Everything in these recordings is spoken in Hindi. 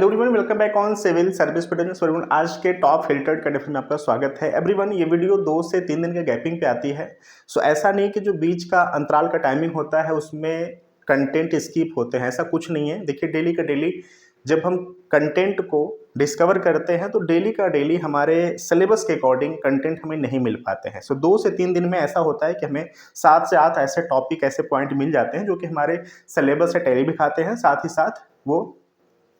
Everyone welcome back on civil service protection everyone. आज के टॉप फिल्टर्ड कंटेंट में आपका स्वागत है एवरीवन। ये वीडियो 2 से 3 दिन के गैपिंग पे आती है। सो ऐसा नहीं कि जो बीच का अंतराल का टाइमिंग होता है उसमें कंटेंट स्किप होते हैं, ऐसा कुछ नहीं है। देखिए डेली का डेली जब हम कंटेंट को डिस्कवर करते हैं तो डेली का डेली हमारे सिलेबस के अकॉर्डिंग कंटेंट हमें नहीं मिल पाते हैं। सो 2 से 3 दिन में ऐसा होता है कि हमें 7 से 8 ऐसे टॉपिक ऐसे पॉइंट मिल जाते हैं जो कि हमारे सिलेबस से टैली भी खाते हैं, साथ ही साथ वो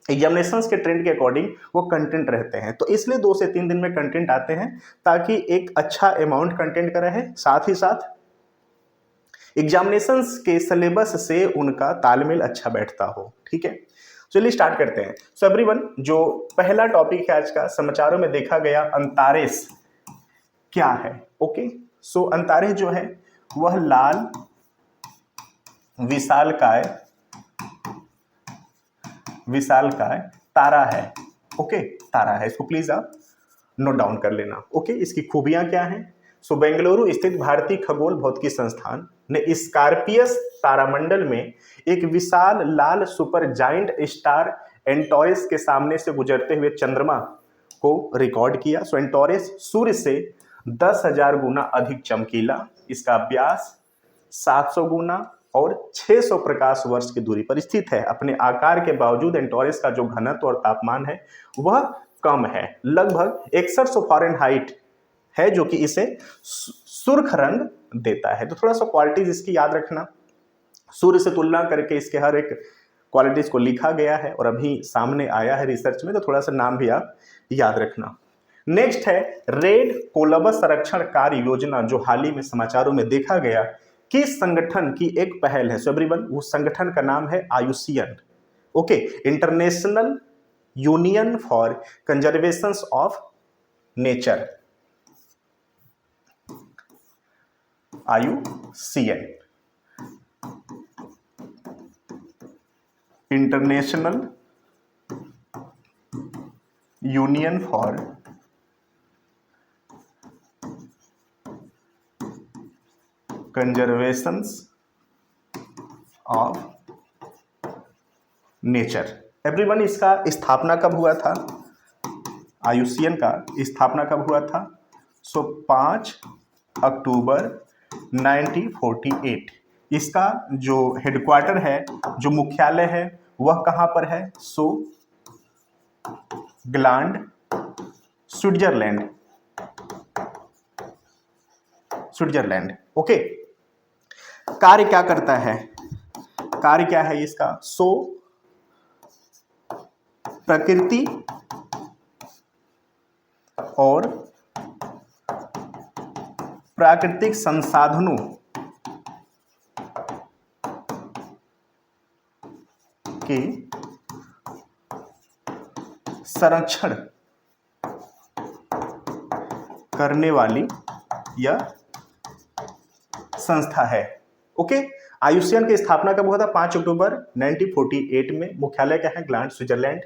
एग्जामिनेशंस के ट्रेंड के अकॉर्डिंग वो कंटेंट रहते हैं। तो इसलिए 2 से 3 दिन में कंटेंट आते हैं ताकि एक अच्छा अमाउंट कंटेंट का रहे, साथ ही साथ एग्जामिनेशंस के सिलेबस से उनका तालमेल अच्छा बैठता हो। ठीक है, चलिए स्टार्ट करते हैं। सो एवरीवन, जो पहला टॉपिक है आज का, समाचारों में देखा गया अंतारेस क्या है। ओके, सो अंतारेस जो है वह लाल विशालकाय तारा है। ओके, तारा है, इसको प्लीज आप नोट डाउन कर लेना। ओके, इसकी खूबियां क्या हैं? सो बेंगलुरु स्थित भारतीय खगोल भौतिकी संस्थान ने स्कॉर्पियस तारामंडल में एक विशाल लाल सुपर जाइंट स्टार एंटोरस के सामने से गुजरते हुए चंद्रमा को रिकॉर्ड किया। सो एंटोरस सूर्य से 10,000 गुना अधिक चमकीला, इसका व्यास 700 गुना और 600 प्रकाश वर्ष की दूरी पर स्थित है। अपने आकार के बावजूद एंटोरस का जो घनत्व और तापमान है वह कम है, लगभग 6100 फ़ारेनहाइट है, जो कि इसे सुर्ख रंग देता है। तो थोड़ा सा क्वालिटीज इसकी याद रखना, सूर्य से तुलना करके इसके हर एक क्वालिटीज को लिखा गया है और अभी सामने आया है रिसर्च में, तो थोड़ा सा नाम भी आप याद रखना। नेक्स्ट है रेड कोलंबस संरक्षण कार्य योजना, जो हाल ही में समाचारों में देखा गया किस संगठन की एक पहल है। सो एवरीवन, उस संगठन का नाम है IUCN. Okay, international union for conservation of nature, IUCN, international union for conservation of nature. Everyone, इसका स्थापना कब हुआ था? आयुसियन का स्थापना कब हुआ था? सो 5 अक्टूबर 1948। इसका जो हेडक्वार्टर है, जो मुख्यालय है, वह कहाँ पर है? सो ग्लांड, स्विट्जरलैंड। ओके, कार्य क्या करता है? कार्य क्या है इसका? सो प्रकृति और प्राकृतिक संसाधनों के संरक्षण करने वाली यह संस्था है। ओके, आयुसियन की स्थापना कब हुआ था? 5 अक्टूबर 1948 में। मुख्यालय क्या है? Gland, Switzerland.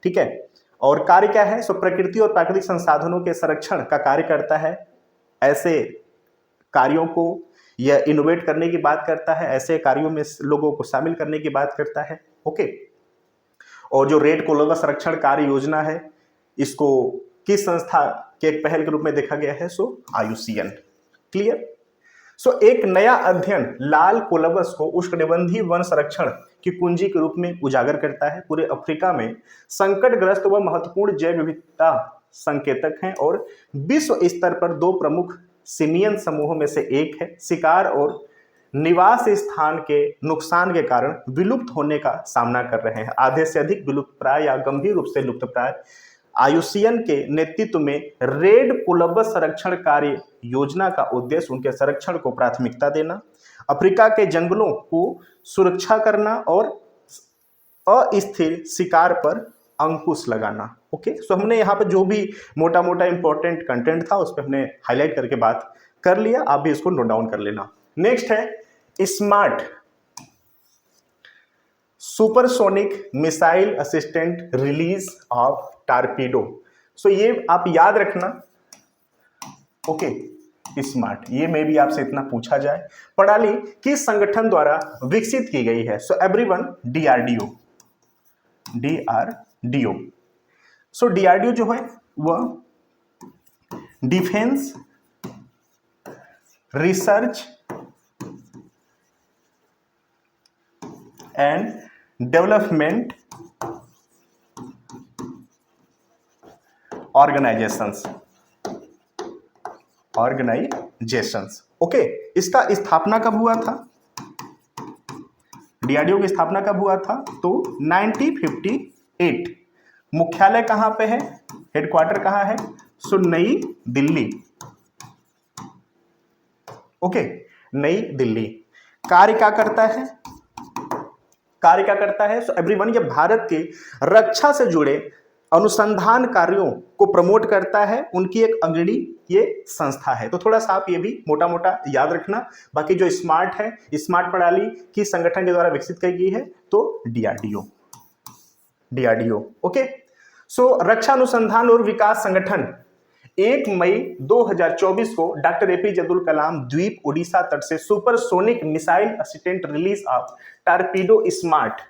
ठीक है, और कार्य क्या है? सो प्रकृति और प्राकृतिक संसाधनों के संरक्षण का कार्य करता है। ऐसे कार्यों को यह इनोवेट करने की बात करता है, ऐसे कार्यों में लोगों को शामिल करने की बात करता है। ओके, और जो रेड कोलंबस संरक्षण कार्य योजना है, इसको किस संस्था के एक पहल के रूप में देखा गया है? सो आयुसियन। क्लियर? सो एक नया अध्ययन लाल कोलंबस को उष्णकटिबंधीय वन संरक्षण की कुंजी के रूप में उजागर करता है। पूरे अफ्रीका में संकटग्रस्त व महत्वपूर्ण जैव विविधता संकेतक हैं और विश्व स्तर पर 2 प्रमुख सिमियन समूहों में से एक है। शिकार और निवास स्थान के नुकसान के कारण विलुप्त होने का सामना कर रहे हैं। आधे से अधिक विलुप्तप्राय या गंभीर रूप से लुप्तप्राय। आयुसियन के नेतृत्व में रेड कोलंबस संरक्षण कार्य योजना का उद्देश्य उनके संरक्षण को प्राथमिकता देना, अफ्रीका के जंगलों को सुरक्षा करना और अस्थिर शिकार पर अंकुश लगाना। ओके, सो हमने यहाँ पर जो भी मोटा मोटा इंपॉर्टेंट कंटेंट था उस पर हमने हाईलाइट करके बात कर लिया, आप भी इसको नोट डाउन कर लेना। नेक्स्ट है smart supersonic missile assistant release of torpedo. So ये आप याद रखना। ओके, स्मार्ट, ये में भी आपसे इतना पूछा जाए। प्रणाली किस संगठन द्वारा विकसित की गई है? सो एवरीवन, DRDO, डीओ। सो डीआरडीओ जो है वह defence research and development organisations okay. इसका स्थापना कब हुआ था? डीआरडीओ की स्थापना कब हुआ था? तो 1958। मुख्यालय कहां पे है? हेडक्वार्टर कहां है? सो नई दिल्ली। ओके, नई दिल्ली। कार्य क्या करता है? सो एवरीवन, ये भारत के रक्षा से जुड़े अनुसंधान कार्यों को प्रमोट करता है। उनकी एक अग्रणी ये संस्था है। तो थोड़ा सा आप ये भी मोटा मोटा याद रखना। बाकी जो स्मार्ट है, स्मार्ट प्रणाली की संगठन के द्वारा विकसित की गई है तो डीआरडीओ। ओके। सो रक्षा अनुसंधान और विकास संगठन 1 मई 2024 को डॉक्टर एपीजे अब्दुल कलाम द्वीप उड़ीसा तट से supersonic missile assistant release of torpedo smart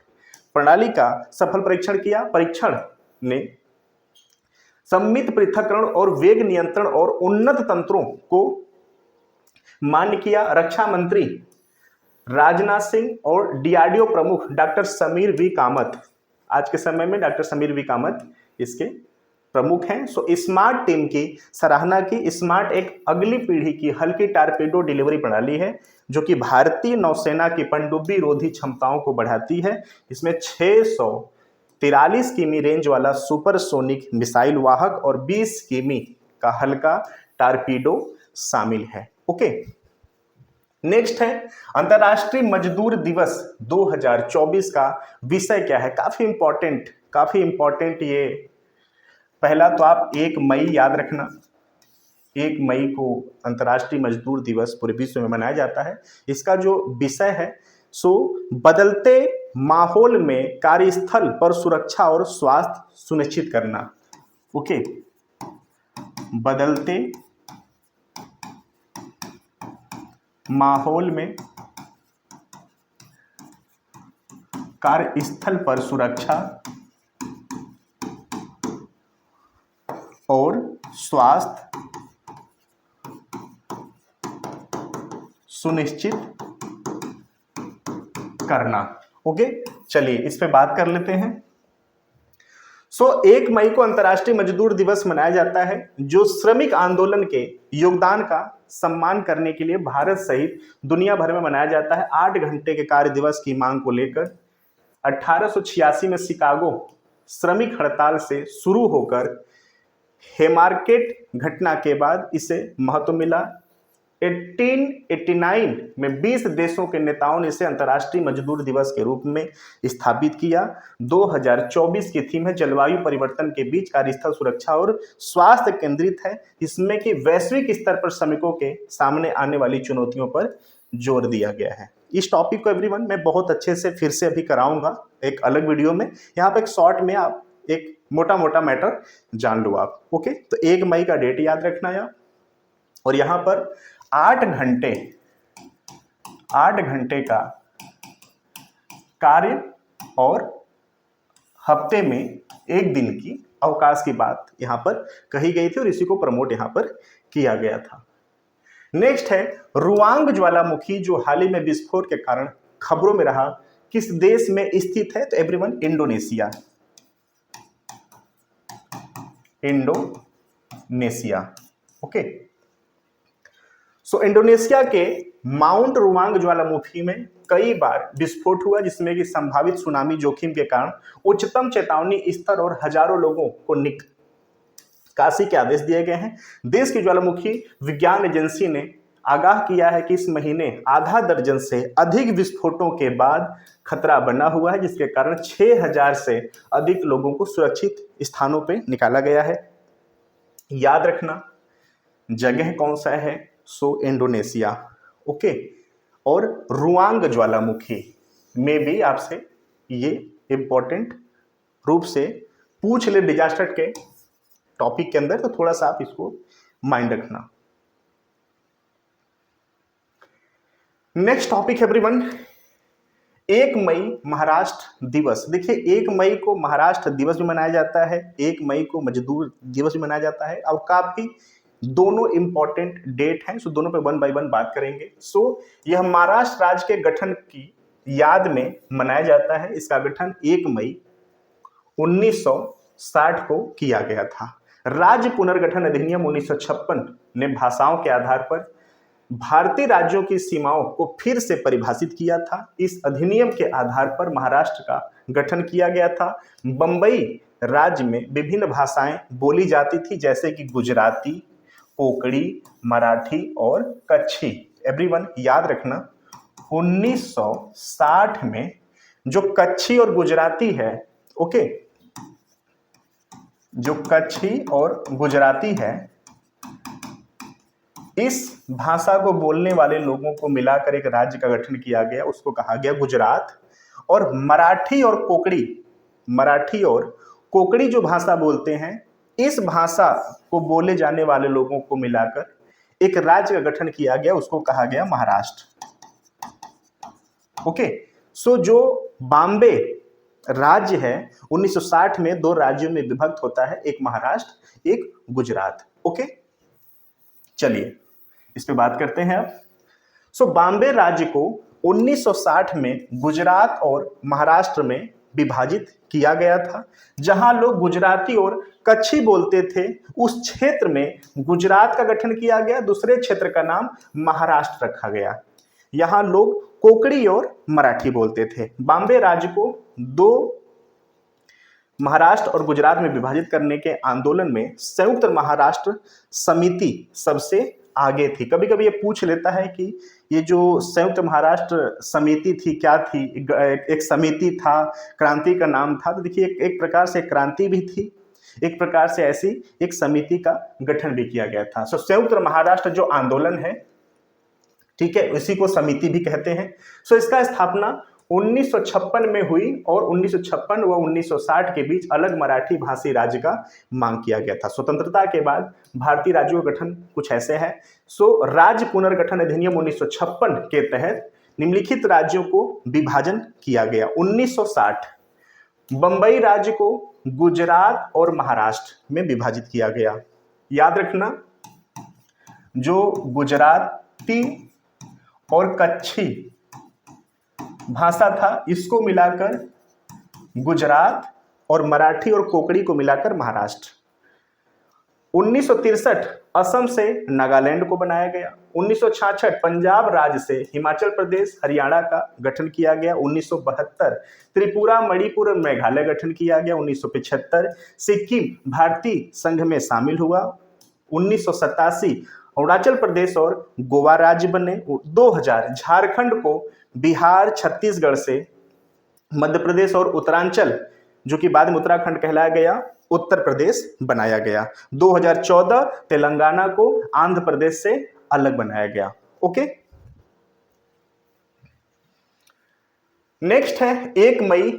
प्रणाली का सफल परीक्षण किया। परीक्षण ने सम्मिलित पृथक्करण और वेग नियंत्रण और उन्नत तंत्रों को मान्य किया। रक्षा मंत्री राजनाथ सिंह और डीआरडीओ प्रमुख डॉक्टर समीर वी कामत, आज के समय में डॉक्टर समीर वी कामत इसके प्रमुख हैं। सो स्मार्ट टीम की सराहना की। स्मार्ट एक अगली पीढ़ी की हल्की टॉर्पेडो डिलीवरी प्रणाली है जो कि भारतीय नौसेना की पनडुब्बी रोधी क्षमताओं को बढ़ाती है। इसमें 643 किमी रेंज वाला सुपरसोनिक मिसाइल वाहक और 20 किमी का हल्का टॉर्पीडो शामिल है। ओके, नेक्स्ट है अंतर्राष्ट्रीय मजदूर दिवस 2024 का विषय क्या है? काफी इंपॉर्टेंट ये। पहला तो आप 1 मई याद रखना। 1 मई को अंतर्राष्ट्रीय मजदूर दिवस पूरे विश्व में मनाया जाता है। इसका जो विषय है सो बदलते माहौल में कार्यस्थल पर सुरक्षा और स्वास्थ्य सुनिश्चित करना। ओके, बदलते माहौल में कार्यस्थल पर सुरक्षा और स्वास्थ्य सुनिश्चित करना। ओके, चलिए इस पे बात कर लेते हैं। सो 1 मई को अंतर्राष्ट्रीय मजदूर दिवस मनाया जाता है जो श्रमिक आंदोलन के योगदान का सम्मान करने के लिए भारत सहित दुनिया भर में मनाया जाता है। 8 घंटे के कार्य दिवस की मांग को लेकर 1886 में शिकागो श्रमिक हड़ताल से शुरू होकर हेमार्केट घटना के बाद इसे महत्व मिला। 1889 में 20 देशों के नेताओं ने इसे अंतर्राष्ट्रीय मजदूर दिवस के रूप में स्थापित किया। 2024 की थीम है जलवायु परिवर्तन के बीच कार्यस्थल सुरक्षा और स्वास्थ्य केंद्रित है। इसमें कि वैश्विक स्तर पर श्रमिकों के सामने आने वाली चुनौतियों पर जोर दिया गया है। इस टॉपिक को एवरीवन मैं बहुत अच्छे से फिर से अभी कराऊंगा एक अलग वीडियो में। यहाँ पे एक शॉर्ट में आप एक मोटा मोटा मैटर जान लो आप। ओके, तो 1 मई का डेट याद रखना यार। और यहाँ पर 8 घंटे का कार्य और हफ्ते में 1 दिन की अवकाश की बात यहाँ पर कही गई थी और इसी को प्रमोट यहाँ पर किया गया था। नेक्स्ट है रुआंग ज्वालामुखी जो हाल ही में विस्फोट के कारण खबरों में रहा, किस देश में स्थित है? तो एवरीवन इंडोनेशिया। ओके, सो इंडोनेशिया के माउंट रुआंग ज्वालामुखी में कई बार विस्फोट हुआ जिसमें कि संभावित सुनामी जोखिम के कारण उच्चतम चेतावनी स्तर और हजारों लोगों को निकासी के आदेश दिए गए हैं। देश की ज्वालामुखी विज्ञान एजेंसी ने आगाह किया है कि इस महीने आधा दर्जन से अधिक विस्फोटों के बाद खतरा बना हुआ है जिसके कारण 6000 से अधिक लोगों को सुरक्षित स्थानों पर निकाला गया है। याद रखना जगह कौन सा है? सो इंडोनेशिया। ओके, और रुआंग ज्वालामुखी में भी आपसे ये इंपॉर्टेंट रूप से पूछ ले डिजास्टर के टॉपिक के अंदर, तो थोड़ा सा आप इसको माइंड रखना। नेक्स्ट टॉपिक है एवरीवन 1 मई महाराष्ट्र दिवस। देखिए 1 मई को महाराष्ट्र दिवस भी मनाया जाता है, 1 मई को मजदूर दिवस भी मनाया जाता है, और काफी दोनों इंपॉर्टेंट डेट हैं, सो दोनों पे वन बाय वन बात करेंगे। सो यह महाराष्ट्र राज्य के गठन की याद में मनाया जाता है। इसका गठन 1 मई 1960 को किया गया था। राज्य पुनर्गठन अधिनियम 1956 ने भाषाओं के आधार पर भारतीय राज्यों की सीमाओं को फिर से परिभाषित किया था। इस अधिनियम के आधार पर महाराष्ट्र का गठन किया गया था। बंबई राज्य में विभिन्न भाषाएं बोली जाती थी, जैसे कि गुजराती, कोंकणी, मराठी और कच्छी। एवरीवन याद रखना 1960 में जो कच्छी और गुजराती है, ओके, जो कच्छी और गुजराती है, इस भाषा को बोलने वाले लोगों को मिलाकर एक राज्य का गठन किया गया, उसको कहा गया गुजरात। और मराठी और कोंकणी जो भाषा बोलते हैं, इस भाषा को बोले जाने वाले लोगों को मिलाकर एक राज्य का गठन किया गया, उसको कहा गया महाराष्ट्र। ओके, सो जो बॉम्बे राज्य है 1960 में 2 राज्यों में विभक्त होता है, एक महाराष्ट्र, एक गुजरात। ओके, चलिए इस पे बात करते हैं अब। सो बॉम्बे राज्य को 1960 में गुजरात और महाराष्ट्र में विभाजित किया गया था। जहां लोग गुजराती और कच्छी बोलते थे, उस क्षेत्र में गुजरात का गठन किया गया, दूसरे क्षेत्र का नाम महाराष्ट्र रखा गया। यहां लोग कोंकणी और मराठी बोलते थे। बॉम्बे राज्य को 2 महाराष्ट्र और गुजरात में विभाजित करने के आंदोलन में संयुक्त महाराष्ट्र समिति सबसे आगे थी। कभी कभी ये पूछ लेता है कि ये जो संयुक्त महाराष्ट्र समिति थी क्या थी, एक समिति था, क्रांति का नाम था। तो देखिए एक प्रकार से क्रांति भी थी, एक प्रकार से ऐसी एक समिति का गठन भी किया गया था। सो संयुक्त महाराष्ट्र जो आंदोलन है, ठीक है, इसी को समिति भी कहते हैं। सो इसका स्थापना 1956 में हुई और 1956 व 1960 के बीच अलग मराठी भाषी राज्य का मांग किया गया था। स्वतंत्रता के बाद भारतीय राज्यों का गठन कुछ ऐसे है। सो राज्य पुनर्गठन अधिनियम 1956 के तहत निम्नलिखित राज्यों को विभाजन किया गया। 1960 बंबई राज्य को गुजरात और महाराष्ट्र में विभाजित किया गया। याद रखना, जो गुजराती और कच्छी भाषा था, इसको मिलाकर गुजरात, और मराठी और कोंकणी को मिलाकर महाराष्ट्र। 1963 असम से नागालैंड को बनाया गया। 1966 पंजाब राज्य से हिमाचल प्रदेश, हरियाणा का गठन किया गया। 1972 त्रिपुरा, मणिपुर और मेघालय गठन किया गया। 1975 सिक्किम भारतीय संघ में शामिल हुआ। 1987 अरुणाचल प्रदेश और गोवा राज्य बने। 2000 झारखंड को बिहार, छत्तीसगढ़ से मध्य प्रदेश और उत्तरांचल, जो कि बाद में उत्तराखंड कहलाया गया, उत्तर प्रदेश बनाया गया। 2014 तेलंगाना को आंध्र प्रदेश से अलग बनाया गया। ओके, नेक्स्ट है 1 मई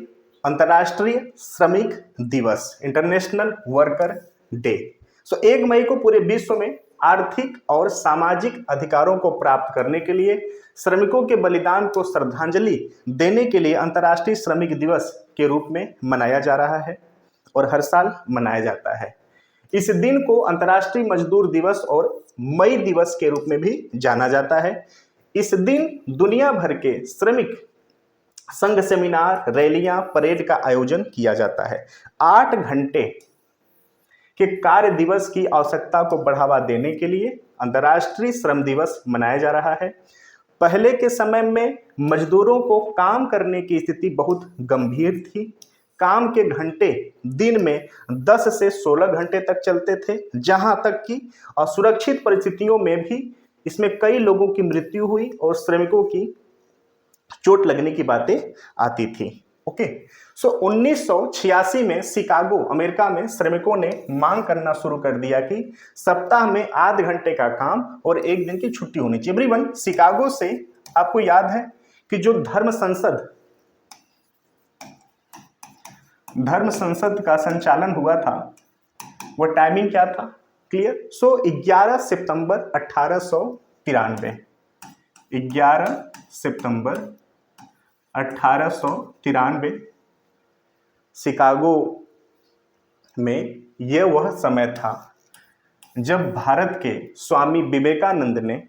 अंतर्राष्ट्रीय श्रमिक दिवस, इंटरनेशनल वर्कर डे। सो 1 मई को पूरे विश्व में आर्थिक और सामाजिक अधिकारों को प्राप्त करने के लिए श्रमिकों के बलिदान को श्रद्धांजलि देने के लिए अंतर्राष्ट्रीय श्रमिक दिवस के रूप में मनाया जा रहा है और हर साल मनाया जाता है। इस दिन को अंतर्राष्ट्रीय मजदूर दिवस और मई दिवस के रूप में भी जाना जाता है। इस दिन दुनिया भर के श्रमिक संघ सेमिनार, रैलियां, परेड का आयोजन किया जाता है। 8 घंटे के कार्य दिवस की आवश्यकता को बढ़ावा देने के लिए अंतर्राष्ट्रीय श्रम दिवस मनाया जा रहा है। पहले के समय में मजदूरों को काम करने की स्थिति बहुत गंभीर थी। काम के घंटे दिन में 10 से 16 घंटे तक चलते थे, जहां तक कि असुरक्षित परिस्थितियों में भी इसमें कई लोगों की मृत्यु हुई और श्रमिकों की चोट लगने की बातें आती थी। ओके, सो 1986 में शिकागो, अमेरिका में श्रमिकों ने मांग करना शुरू कर दिया कि सप्ताह में आधे घंटे का काम और 1 दिन की छुट्टी होनी चाहिए। एवरीवन, शिकागो से आपको याद है कि जो धर्म संसद का संचालन हुआ था, वो टाइमिंग क्या था? क्लियर? सो 11 सितंबर 1893, 11 सितंबर 1893 शिकागो में यह वह समय था जब भारत के स्वामी विवेकानंद ने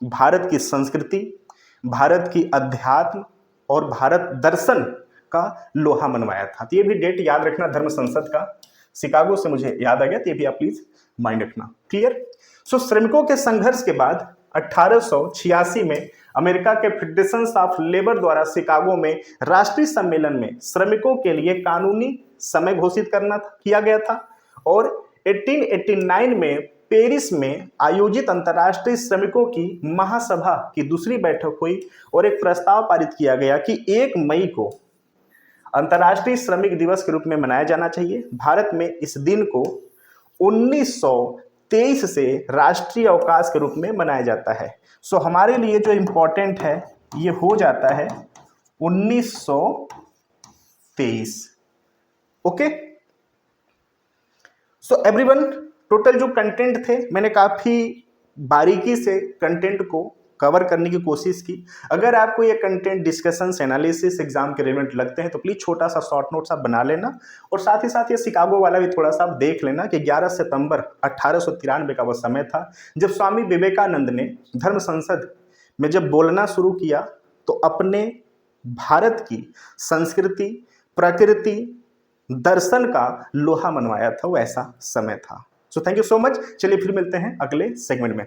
भारत की संस्कृति, भारत की अध्यात्म और भारत दर्शन का लोहा मनवाया था। तो ये भी डेट याद रखना, धर्म संसद का शिकागो से मुझे याद आ गया, तो ये भी आप प्लीज माइंड रखना। क्लियर। सो श्रमिकों के संघर्ष के बाद 1886 में अमेरिका के फेडरेशन ऑफ लेबर द्वारा शिकागो में राष्ट्रीय सम्मेलन में श्रमिकों के लिए कानूनी समय घोषित किया गया था और 1889 में पेरिस में आयोजित अंतर्राष्ट्रीय श्रमिकों की महासभा की दूसरी बैठक हुई और एक प्रस्ताव पारित किया गया कि 1 मई को अंतर्राष्ट्रीय श्रमिक दिवस के रूप में मनाया जाना चाहिए। भारत में इस दिन को 1923 से राष्ट्रीय अवकाश के रूप में मनाया जाता है। सो हमारे लिए जो इम्पोर्टेंट है ये हो जाता है 1923। ओके। सो एवरीवन, टोटल जो कंटेंट थे मैंने काफ़ी बारीकी से कंटेंट को कवर करने की कोशिश की। अगर आपको ये कंटेंट डिस्कशंस एनालिसिस एग्जाम के रिलेवेंट लगते हैं तो प्लीज़ छोटा सा शॉर्ट नोट्स आप बना लेना और साथ ही साथ ये शिकागो वाला भी थोड़ा सा आप देख लेना कि 11 सितंबर 1893 का वो समय था जब स्वामी विवेकानंद ने धर्म संसद में जब बोलना शुरू किया तो अपने भारत की संस्कृति, प्रकृति, दर्शन का लोहा मनवाया था, वो ऐसा समय था। So thank you so much. चलिए फिर मिलते हैं अगले सेगमेंट में।